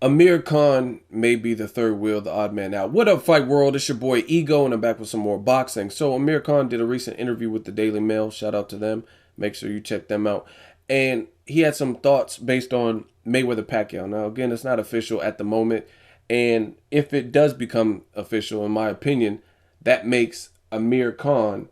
Amir Khan may be the third wheel, the odd man out. What up, Fight World? It's your boy Ego, and I'm back with some more boxing. So, Amir Khan did a recent interview with the Daily Mail. Shout out to them. Make sure you check them out. And he had some thoughts based on Mayweather-Pacquiao. Now, again, it's not official at the moment. And if it does become official, in my opinion, that makes Amir Khan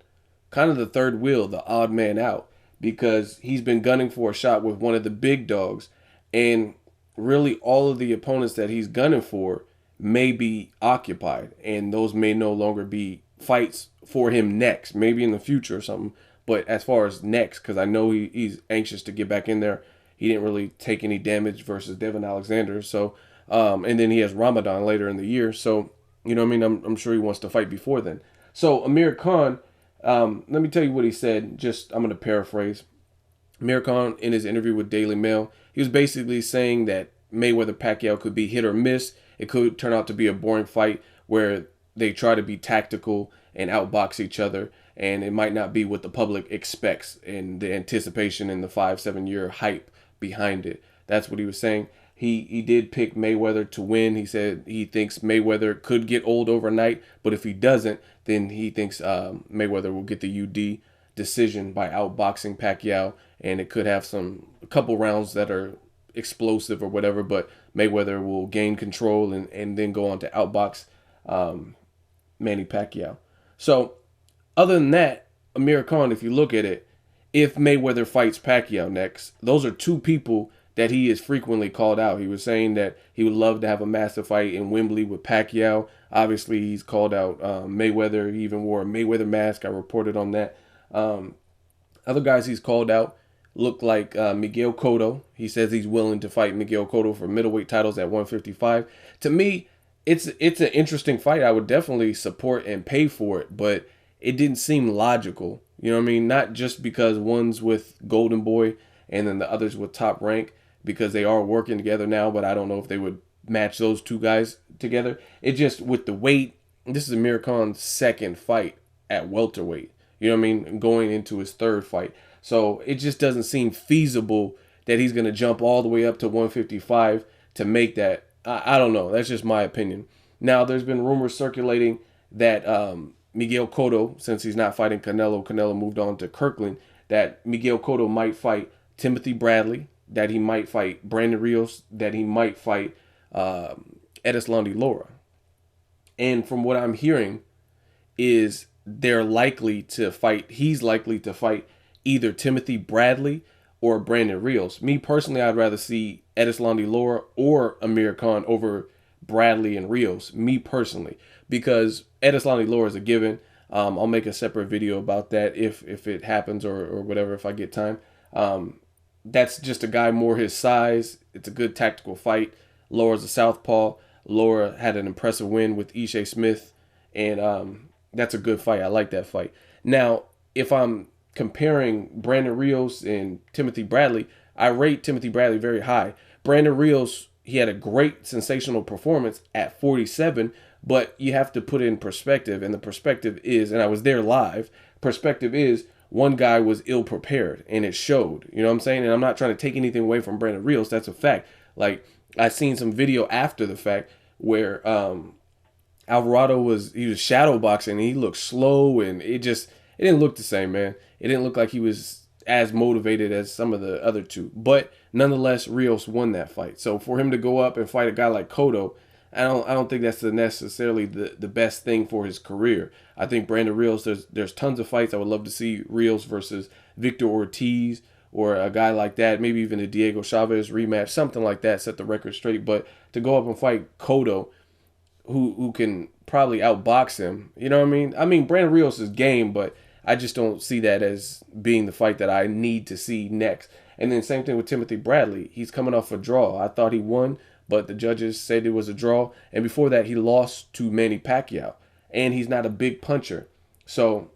kind of the third wheel, the odd man out, because he's been gunning for a shot with one of the big dogs. And really all of the opponents that he's gunning for may be occupied, and those may no longer be fights for him next, maybe in the future or something. But as far as next, because I know he's anxious to get back in there. He didn't really take any damage versus Devin Alexander. So, and then he has Ramadan later in the year. So, you know what I mean? I'm sure he wants to fight before then. So, Amir Khan, let me tell you what he said. Just, I'm going to paraphrase. Amir Khan, in his interview with Daily Mail, he was basically saying that Mayweather-Pacquiao could be hit or miss. It could turn out to be a boring fight where they try to be tactical and outbox each other, and it might not be what the public expects and the anticipation and the 5-7 year hype behind it. That's what he was saying. He did pick Mayweather to win. He said he thinks Mayweather could get old overnight, but if he doesn't, then he thinks Mayweather will get the UD decision by outboxing Pacquiao, and it could have a couple rounds that are explosive or whatever, but Mayweather will gain control and then go on to outbox Manny Pacquiao. So other than that, Amir Khan, if you look at it, if Mayweather fights Pacquiao next, those are two people that he is frequently called out. He was saying that he would love to have a massive fight in Wembley with Pacquiao. Obviously, he's called out Mayweather. He even wore a Mayweather mask. I reported on that. Other guys he's called out look like Miguel Cotto. He says he's willing to fight Miguel Cotto for middleweight titles at 155. To me, it's an interesting fight. I would definitely support and pay for it, but it didn't seem logical. You know what I mean? Not just because one's with Golden Boy and then the other's with Top Rank, because they are working together now, but I don't know if they would match those two guys together. It just, with the weight, this is Amir Khan's second fight at welterweight. You know what I mean? Going into his third fight. So it just doesn't seem feasible that he's going to jump all the way up to 155 to make that. I don't know. That's just my opinion. Now, there's been rumors circulating that Miguel Cotto, since he's not fighting Canelo moved on to Kirkland, that Miguel Cotto might fight Timothy Bradley, that he might fight Brandon Rios, that he might fight Erislandy Lara. And from what I'm hearing is he's likely to fight either Timothy Bradley or Brandon Rios. Me personally, I'd rather see Erislandy Lara or Amir Khan over Bradley and Rios. Me personally, because Erislandy Lara is a given. I'll make a separate video about that if it happens or whatever, if I get time. That's just a guy more his size. It's a good tactical fight. Lara's a southpaw. Lara had an impressive win with Ishe Smith, and that's a good fight. I like that fight. Now, if I'm comparing Brandon Rios and Timothy Bradley, I rate Timothy Bradley very high. Brandon Rios, he had a great sensational performance at 47, but you have to put it in perspective, and the perspective is, and I was there live, perspective is one guy was ill prepared, and it showed. You know what I'm saying? And I'm not trying to take anything away from Brandon Rios. That's a fact. Like, I seen some video after the fact where Alvarado was shadow boxing and he looked slow, and it didn't look the same, man. It didn't look like he was as motivated as some of the other two. But nonetheless, Rios won that fight. So for him to go up and fight a guy like Cotto, I don't think that's necessarily the best thing for his career. I think Brandon Rios, there's tons of fights. I would love to see Rios versus Victor Ortiz or a guy like that, maybe even a Diego Chavez rematch, something like that, set the record straight. But to go up and fight Cotto, who can probably outbox him, you know what I mean? I mean, Brandon Rios is game, but I just don't see that as being the fight that I need to see next. And then same thing with Timothy Bradley. He's coming off a draw. I thought he won, but the judges said it was a draw. And before that, he lost to Manny Pacquiao. And he's not a big puncher. So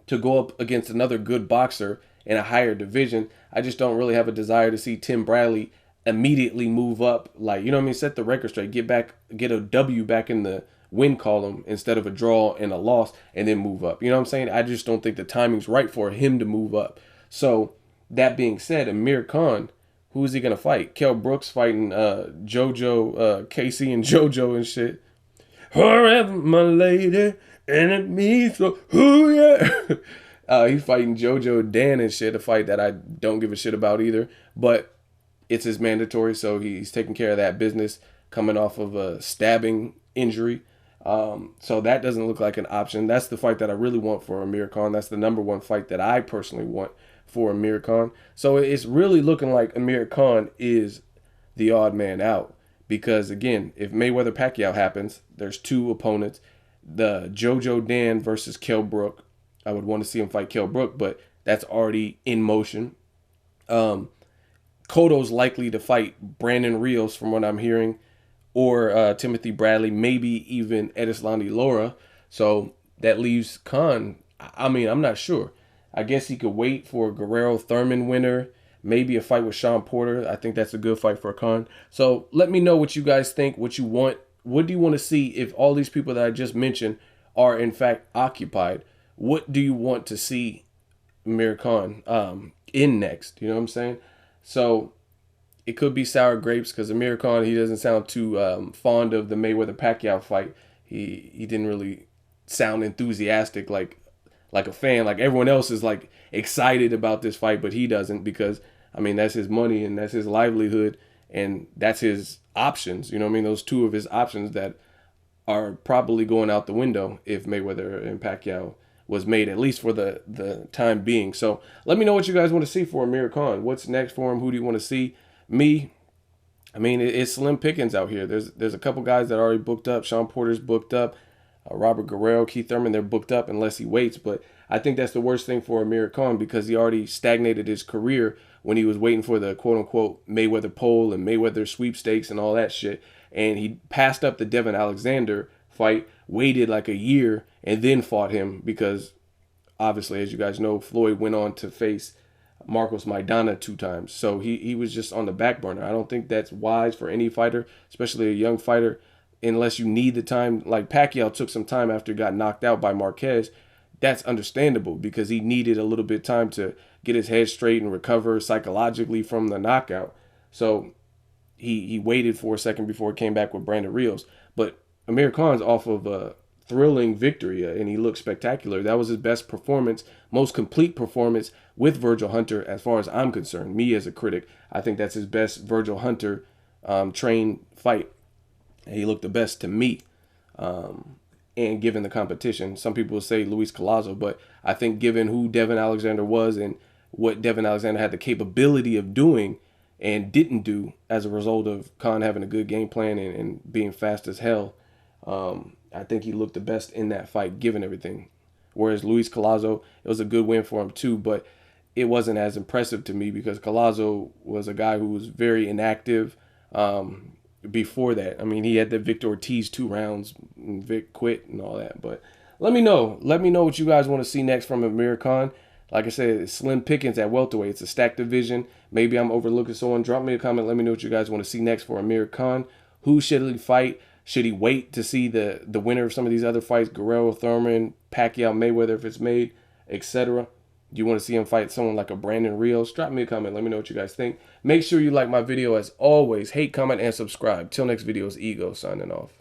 to go up against another good boxer in a higher division, I just don't really have a desire to see Tim Bradley immediately move up. Like, you know what I mean? Set the record straight. Get a W back in the win column instead of a draw and a loss, and then move up. You know what I'm saying? I just don't think the timing's right for him to move up. So that being said, Amir Khan Who is he gonna fight? Kell Brooks fighting JoJo, Casey and JoJo and shit. Forever, my lady, and it means so. Who yeah? He's fighting JoJo Dan and shit. A fight that I don't give a shit about either. But it's his mandatory, so he's taking care of that business, coming off of a stabbing injury. So that doesn't look like an option. That's the fight that I really want for Amir Khan. That's the number one fight that I personally want for Amir Khan. So it's really looking like Amir Khan is the odd man out. Because again, if Mayweather-Pacquiao happens, there's two opponents. The JoJo Dan versus Kell Brook. I would want to see him fight Kell Brook, but that's already in motion. Cotto's likely to fight Brandon Rios from what I'm hearing, or Timothy Bradley, maybe even Edislandi Lara. So that leaves Khan. I mean, I'm not sure. I guess he could wait for a Guerrero-Thurman winner, maybe a fight with Shawn Porter. I think that's a good fight for Khan. So let me know what you guys think, what you want. What do you want to see if all these people that I just mentioned are in fact occupied? What do you want to see Amir Khan in next? You know what I'm saying? So it could be sour grapes because Amir Khan, he doesn't sound too fond of the Mayweather-Pacquiao fight. He didn't really sound enthusiastic like a fan. Like everyone else is like excited about this fight, but he doesn't because, I mean, that's his money and that's his livelihood and that's his options. You know what I mean? Those two of his options that are probably going out the window if Mayweather and Pacquiao was made, at least for the time being. So let me know what you guys want to see for Amir Khan. What's next for him? Who do you want to see? Me, I mean, it's slim pickings out here. There's a couple guys that are already booked up. Shawn Porter's booked up. Robert Guerrero, Keith Thurman, they're booked up unless he waits. But I think that's the worst thing for Amir Khan because he already stagnated his career when he was waiting for the quote-unquote Mayweather poll and Mayweather sweepstakes and all that shit. And he passed up the Devin Alexander fight, waited like a year, and then fought him because, obviously, as you guys know, Floyd went on to face Marcos Maidana 2 times. So he was just on the back burner. I don't think that's wise for any fighter, especially a young fighter, unless you need the time. Like Pacquiao took some time after he got knocked out by Marquez. That's understandable because he needed a little bit of time to get his head straight and recover psychologically from the knockout. So he waited for a second before he came back with Brandon Rios. But Amir Khan's off of a thrilling victory, and he looked spectacular. That was his best performance, most complete performance with Virgil Hunter, as far as I'm concerned. Me as a critic, I think that's his best Virgil Hunter trained fight. And he looked the best to me. And given the competition, some people will say Luis Collazo, but I think given who Devin Alexander was and what Devin Alexander had the capability of doing and didn't do as a result of Khan having a good game plan and being fast as hell, I think he looked the best in that fight, given everything. Whereas Luis Collazo, it was a good win for him too, but it wasn't as impressive to me because Collazo was a guy who was very inactive before that. I mean, he had the Victor Ortiz 2 rounds, and Vic quit and all that. But let me know. Let me know what you guys want to see next from Amir Khan. Like I said, it's slim pickings at welterweight. It's a stacked division. Maybe I'm overlooking someone. Drop me a comment. Let me know what you guys want to see next for Amir Khan. Who should he fight? Should he wait to see the winner of some of these other fights? Guerrero-Thurman, Pacquiao, Mayweather, if it's made, etc. Do you want to see him fight someone like a Brandon Rios? Drop me a comment. Let me know what you guys think. Make sure you like my video as always. Hate, comment, and subscribe. Till next video, it's Ego signing off.